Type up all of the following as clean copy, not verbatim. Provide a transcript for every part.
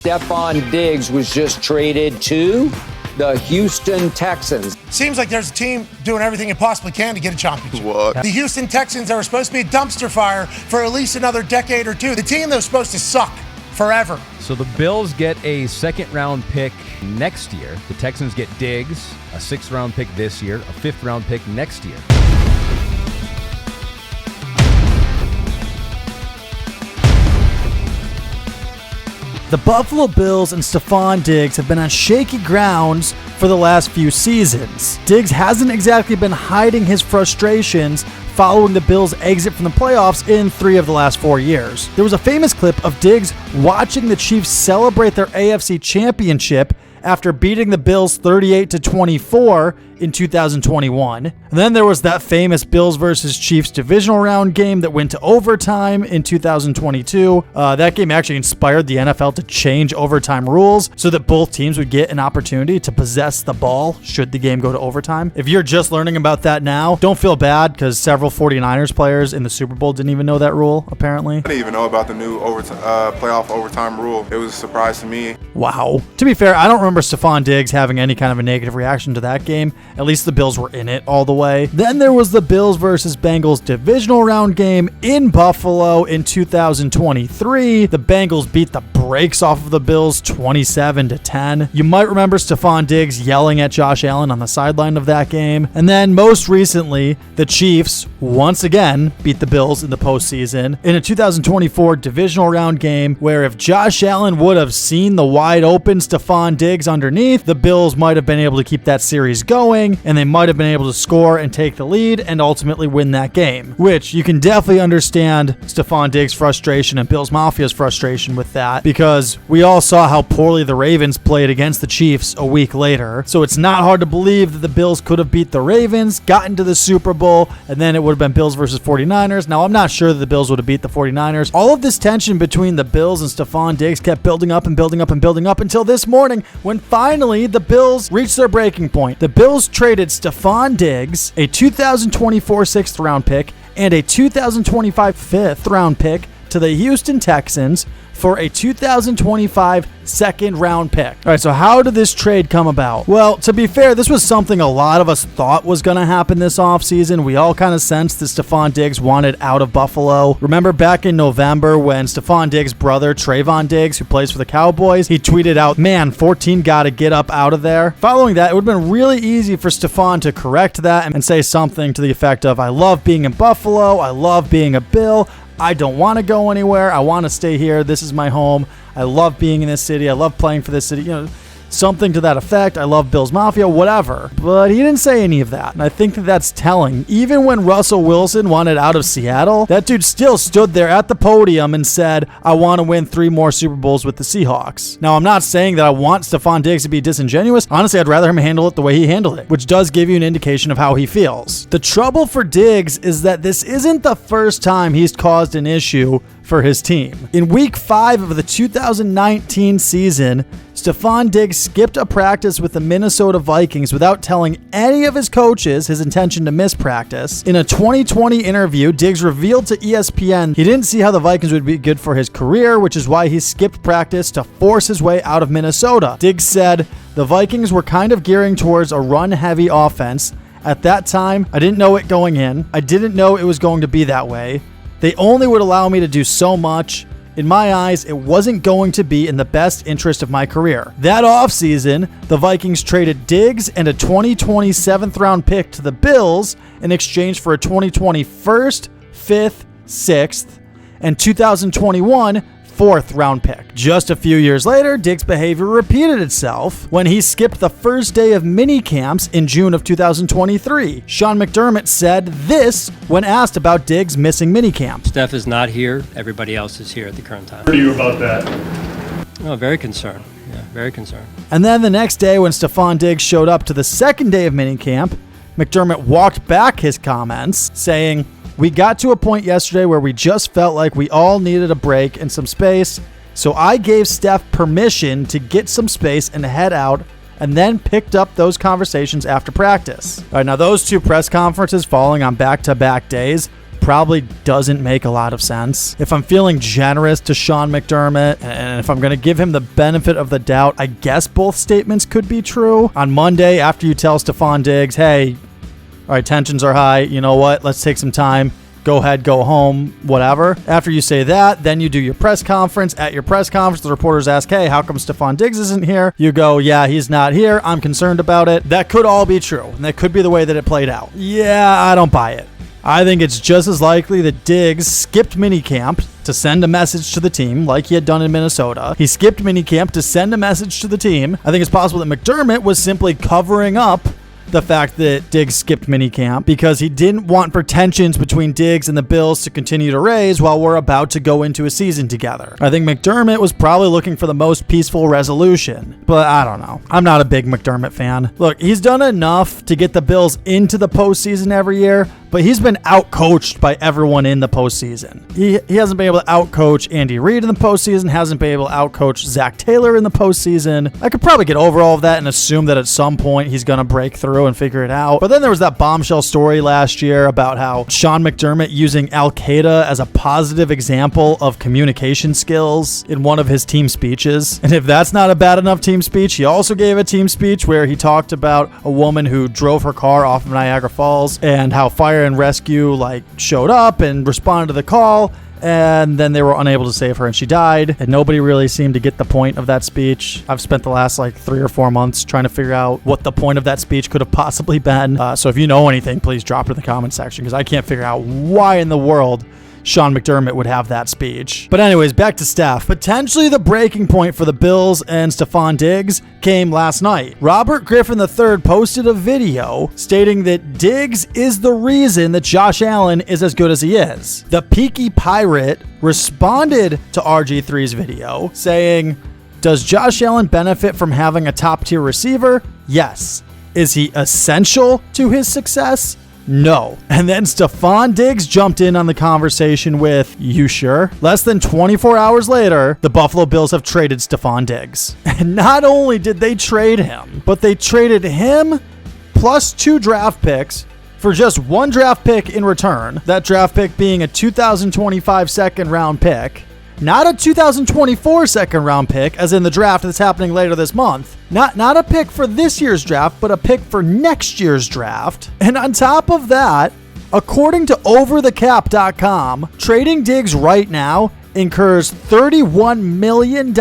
Stefon Diggs was just traded to the Houston Texans. Seems like there's a team doing everything it possibly can to get a championship. What? The Houston Texans are supposed to be a dumpster fire for at least another decade or two. The team that was supposed to suck forever. So the Bills get a second-round pick next year. The Texans get Diggs, a sixth-round pick this year, a fifth-round pick next year. The Buffalo Bills and Stefon Diggs have been on shaky grounds for the last few seasons. Diggs hasn't exactly been hiding his frustrations following the Bills' exit from the playoffs in 3 of the last 4 years. There was a famous clip of Diggs watching the Chiefs celebrate their AFC championship after beating the Bills 38-24 in 2021. And then there was that famous Bills versus Chiefs divisional round game that went to overtime in 2022. That game actually inspired the NFL to change overtime rules so that both teams would get an opportunity to possess the ball should the game go to overtime. If you're just learning about that now, don't feel bad because several 49ers players in the Super Bowl didn't even know that rule, apparently. I didn't even know about the new playoff overtime rule. It was a surprise to me. Wow. To be fair, I don't remember Stefon Diggs having any kind of a negative reaction to that game. At least the Bills were in it all the way. Then there was the Bills versus Bengals divisional round game in Buffalo in 2023. The Bengals beat the brakes off of the Bills 27-10. You might remember Stefon Diggs yelling at Josh Allen on the sideline of that game. And then most recently, the Chiefs once again beat the Bills in the postseason in a 2024 divisional round game where if Josh Allen would have seen the wide open Stefon Diggs underneath, the Bills might have been able to keep that series going and they might have been able to score and take the lead and ultimately win that game, which you can definitely understand Stefon Diggs' frustration and Bills Mafia's frustration with that because we all saw how poorly the Ravens played against the Chiefs a week later. So it's not hard to believe that the Bills could have beat the Ravens, gotten to the Super Bowl, and then it would have been Bills versus 49ers. Now, I'm not sure that the Bills would have beat the 49ers. All of this tension between the Bills and Stefon Diggs kept building up and building up and building up until this morning when finally the Bills reached their breaking point. The Bills traded Stefon Diggs, a 2024 sixth round pick, and a 2025 fifth round pick to the Houston Texans for a 2025 second round pick. All right, so how did this trade come about? Well, to be fair, this was something a lot of us thought was going to happen this offseason. We all kind of sensed that Stefon Diggs wanted out of Buffalo. Remember back in November when Stefon Diggs' brother, Trayvon Diggs, who plays for the Cowboys, he tweeted out, "Man, 14 got to get up out of there." Following that, it would have been really easy for Stefon to correct that and say something to the effect of, "I love being in Buffalo. I love being a Bill. I don't want to go anywhere. I want to stay here. This is my home. I love being in this city. I love playing for this city." Something to that effect. I love Bills Mafia, whatever. But he didn't say any of that. And I think that that's telling. Even when Russell Wilson wanted out of Seattle, that dude still stood there at the podium and said, "I want to win 3 more Super Bowls with the Seahawks." Now, I'm not saying that I want Stefon Diggs to be disingenuous. Honestly, I'd rather him handle it the way he handled it, which does give you an indication of how he feels. The trouble for Diggs is that this isn't the first time he's caused an issue for his team. In week 5 of the 2019 season, Stefon Diggs skipped a practice with the Minnesota Vikings without telling any of his coaches his intention to miss practice. In a 2020 interview, Diggs revealed to ESPN he didn't see how the Vikings would be good for his career, which is why he skipped practice to force his way out of Minnesota. Diggs said, "The Vikings were kind of gearing towards a run-heavy offense. At that time, I didn't know it going in. I didn't know it was going to be that way. They only would allow me to do so much. In my eyes, it wasn't going to be in the best interest of my career." That offseason, the Vikings traded Diggs and a 2020 7th-round pick to the Bills in exchange for a 2020 first, 5th, 6th, and 2021 4th-round pick. Just a few years later, Diggs' behavior repeated itself when he skipped the first day of mini camps in June of 2023. Sean McDermott said this when asked about Diggs missing mini camp. "Steph is not here. Everybody else is here at the current time." What are you about that? Oh, very concerned. Yeah, very concerned. And then the next day when Stefon Diggs showed up to the second day of mini camp, McDermott walked back his comments, saying, "We got to a point yesterday where we just felt like we all needed a break and some space, so I gave Steph permission to get some space and head out, and then picked up those conversations after practice." All right, now those 2 press conferences falling on back-to-back days probably doesn't make a lot of sense. If I'm feeling generous to Sean McDermott, and if I'm going to give him the benefit of the doubt, I guess both statements could be true. On Monday, after you tell Stefon Diggs, hey, all right, tensions are high, you know what, let's take some time. Go ahead, go home, whatever. After you say that, then you do your press conference. At your press conference, the reporters ask, hey, how come Stefon Diggs isn't here? You go, yeah, he's not here. I'm concerned about it. That could all be true, and that could be the way that it played out. Yeah, I don't buy it. I think it's just as likely that Diggs skipped minicamp to send a message to the team like he had done in Minnesota. He skipped minicamp to send a message to the team. I think it's possible that McDermott was simply covering up the fact that Diggs skipped minicamp because he didn't want pretensions between Diggs and the Bills to continue to raise while we're about to go into a season together. I think McDermott was probably looking for the most peaceful resolution, but I don't know. I'm not a big McDermott fan. Look, he's done enough to get the Bills into the postseason every year, but he's been outcoached by everyone in the postseason. He hasn't been able to outcoach Andy Reid in the postseason, hasn't been able to outcoach Zach Taylor in the postseason. I could probably get over all of that and assume that at some point he's going to break through and figure it out. But then there was that bombshell story last year about how Sean McDermott using Al-Qaeda as a positive example of communication skills in one of his team speeches. And if that's not a bad enough team speech, he also gave a team speech where he talked about a woman who drove her car off of Niagara Falls and how fire and rescue showed up and responded to the call, and then they were unable to save her and she died, and nobody really seemed to get the point of that speech. I've spent the last 3 or 4 months trying to figure out what the point of that speech could have possibly been. So if you know anything, please drop it in the comment section, because I can't figure out why in the world Sean McDermott would have that speech. But anyways, back to Steph. Potentially the breaking point for the Bills and Stefon Diggs came last night. Robert Griffin III posted a video stating that Diggs is the reason that Josh Allen is as good as he is. The Peaky Pirate responded to RG3's video saying, does Josh Allen benefit from having a top-tier receiver? Yes. Is he essential to his success? No. And then Stefon Diggs jumped in on the conversation with, you sure? Less than 24 hours later, the Buffalo Bills have traded Stefon Diggs. And not only did they trade him, but they traded him plus 2 draft picks for just 1 draft pick in return. That draft pick being a 2025 second round pick. Not a 2024 second round pick, as in the draft that's happening later this month. Not a pick for this year's draft, but a pick for next year's draft. And on top of that, according to overthecap.com, trading Diggs right now incurs $31 million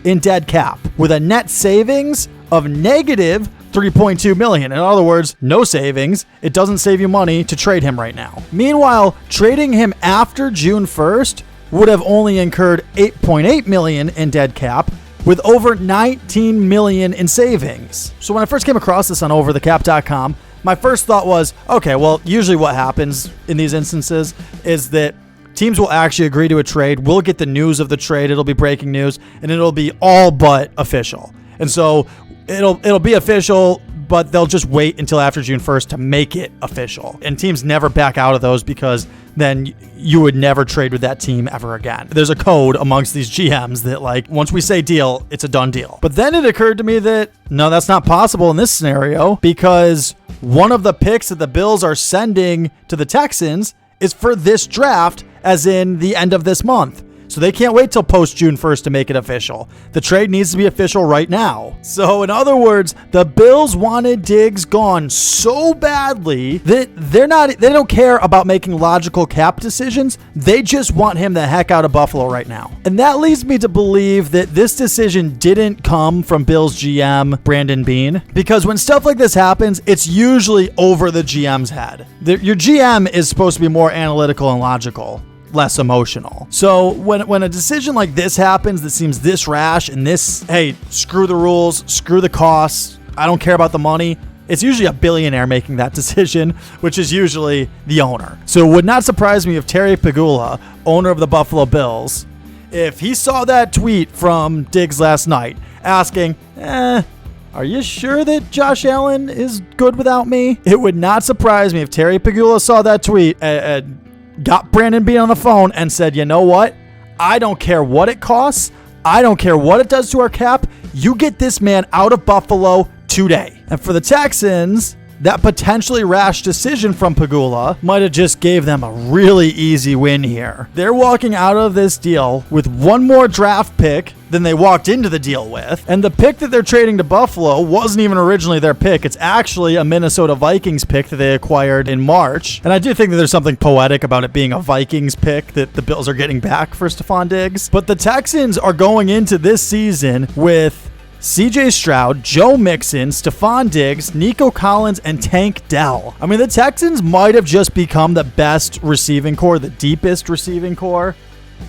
in dead cap, with a net savings of negative $3.2 million. In other words, no savings. It doesn't save you money to trade him right now. Meanwhile, trading him after June 1st would have only incurred $8.8 million in dead cap, with over $19 million in savings. So when I first came across this on overthecap.com, my first thought was, okay, well, usually what happens in these instances is that teams will actually agree to a trade. We'll get the news of the trade. It'll be breaking news, and it'll be all but official. And so it'll be official, but they'll just wait until after June 1st to make it official. And teams never back out of those, because then you would never trade with that team ever again. There's a code amongst these GMs that once we say deal, it's a done deal. But then it occurred to me that no, that's not possible in this scenario, because one of the picks that the Bills are sending to the Texans is for this draft, as in the end of this month. So they can't wait till post June 1st to make it official. The trade needs to be official right now. So in other words, the Bills wanted Diggs gone so badly that they don't care about making logical cap decisions. They just want him the heck out of Buffalo right now. And that leads me to believe that this decision didn't come from Bills GM Brandon Beane, because when stuff like this happens, it's usually over the GM's head. Your GM is supposed to be more analytical and logical, less emotional. So when a decision like this happens that seems this rash and this, hey, screw the rules, screw the costs, I don't care about the money, it's usually a billionaire making that decision, which is usually the owner. So it would not surprise me if Terry Pegula, owner of the Buffalo Bills, if he saw that tweet from Diggs last night asking, are you sure that Josh Allen is good without me? It would not surprise me if Terry Pegula saw that tweet and got Brandon Beane on the phone and said, you know what? I don't care what it costs. I don't care what it does to our cap. You get this man out of Buffalo today. And for the Texans, that potentially rash decision from Pegula might have just gave them a really easy win here. They're walking out of this deal with one more draft pick than they walked into the deal with. And the pick that they're trading to Buffalo wasn't even originally their pick. It's actually a Minnesota Vikings pick that they acquired in March. And I do think that there's something poetic about it being a Vikings pick that the Bills are getting back for Stefon Diggs. But the Texans are going into this season with CJ Stroud, Joe Mixon, Stefon Diggs, Nico Collins, and Tank Dell. I mean, the Texans might have just become the best receiving core, the deepest receiving core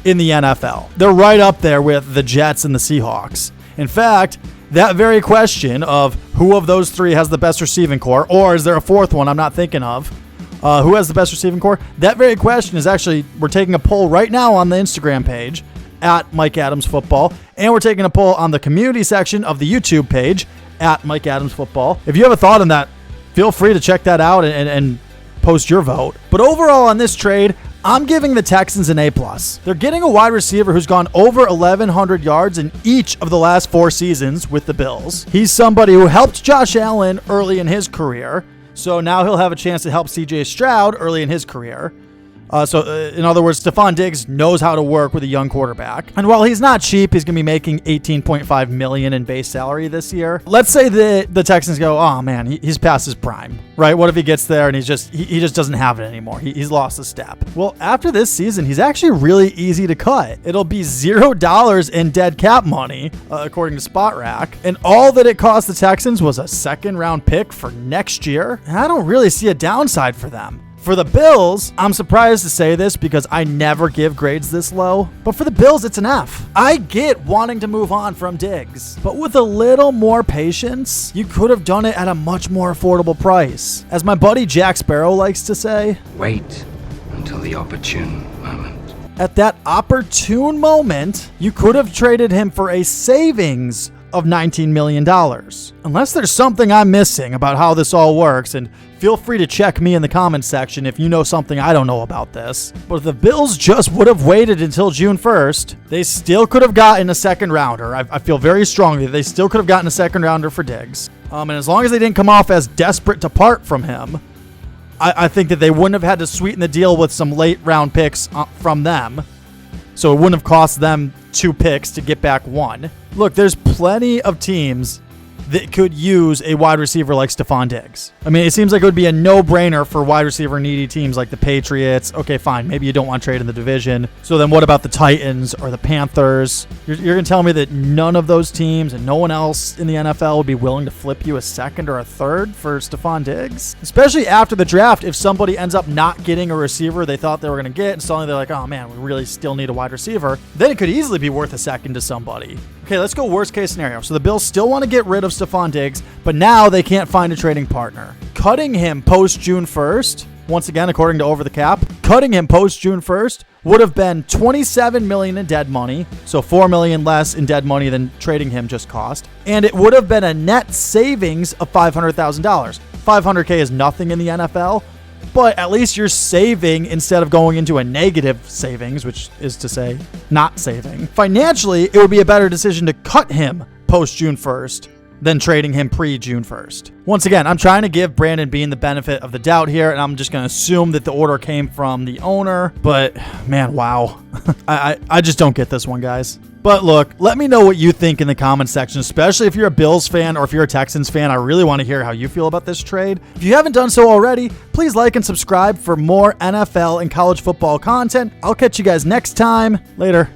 in the NFL. They're right up there with the Jets and the Seahawks. In fact, that very question of who of those three has the best receiving core, or is there a fourth one I'm not thinking of, who has the best receiving core, that very question is actually, we're taking a poll right now on the Instagram page at Mike Adams Football, and we're taking a poll on the community section of the YouTube page at Mike Adams Football. If you have a thought on that, feel free to check that out and post your vote. But overall on this trade, I'm giving the Texans an A+. They're getting a wide receiver who's gone over 1,100 yards in each of the last 4 seasons with the Bills. He's somebody who helped Josh Allen early in his career, so now he'll have a chance to help CJ Stroud early in his career. In other words, Stefon Diggs knows how to work with a young quarterback. And while he's not cheap, he's going to be making $18.5 million in base salary this year. Let's say the Texans go, oh man, he's past his prime, right? What if he gets there and he just doesn't have it anymore? He's lost a step. Well, after this season, he's actually really easy to cut. It'll be $0 in dead cap money, according to Spot Rack. And all that it cost the Texans was a second-round pick for next year. And I don't really see a downside for them. For the Bills, I'm surprised to say this because I never give grades this low, but for the Bills, it's an F. I get wanting to move on from Diggs, but with a little more patience, you could have done it at a much more affordable price. As my buddy Jack Sparrow likes to say, wait until the opportune moment. At that opportune moment, you could have traded him for a savings of $19 million. Unless there's something I'm missing about how this all works, and feel free to check me in the comments section if you know something I don't know about this. But if the Bills just would have waited until June 1st, they still could have gotten a second rounder. I feel very strongly that they still could have gotten a second rounder for Diggs. And as long as they didn't come off as desperate to part from him, I think that they wouldn't have had to sweeten the deal with some late round picks from them. So it wouldn't have cost them 2 picks to get back 1. Look, there's plenty of teams that could use a wide receiver like Stefon Diggs. I mean, it seems like it would be a no-brainer for wide receiver needy teams like the Patriots. Okay, fine. Maybe you don't want to trade in the division. So then what about the Titans or the Panthers? You're going to tell me that none of those teams and no one else in the NFL would be willing to flip you a second or a third for Stefon Diggs? Especially after the draft, if somebody ends up not getting a receiver they thought they were going to get, and suddenly they're like, oh man, we really still need a wide receiver, then it could easily be worth a second to somebody. Okay, let's go worst case scenario. So the Bills still want to get rid of Stefon Diggs, but now they can't find a trading partner. Cutting him post June 1st, once again, according to Over the Cap, cutting him post June 1st would have been $27 million in dead money, so $4 million less in dead money than trading him just cost, and it would have been a net savings of $500,000. $500K is nothing in the NFL, but at least you're saving instead of going into a negative savings, which is to say not saving. Financially, it would be a better decision to cut him post June 1st than trading him pre-June 1st. Once again, I'm trying to give Brandon Beane the benefit of the doubt here, and I'm just going to assume that the order came from the owner, but man, wow. I just don't get this one, guys. But look, let me know what you think in the comments section, especially if you're a Bills fan or if you're a Texans fan. I really want to hear how you feel about this trade. If you haven't done so already, please like and subscribe for more NFL and college football content. I'll catch you guys next time. Later.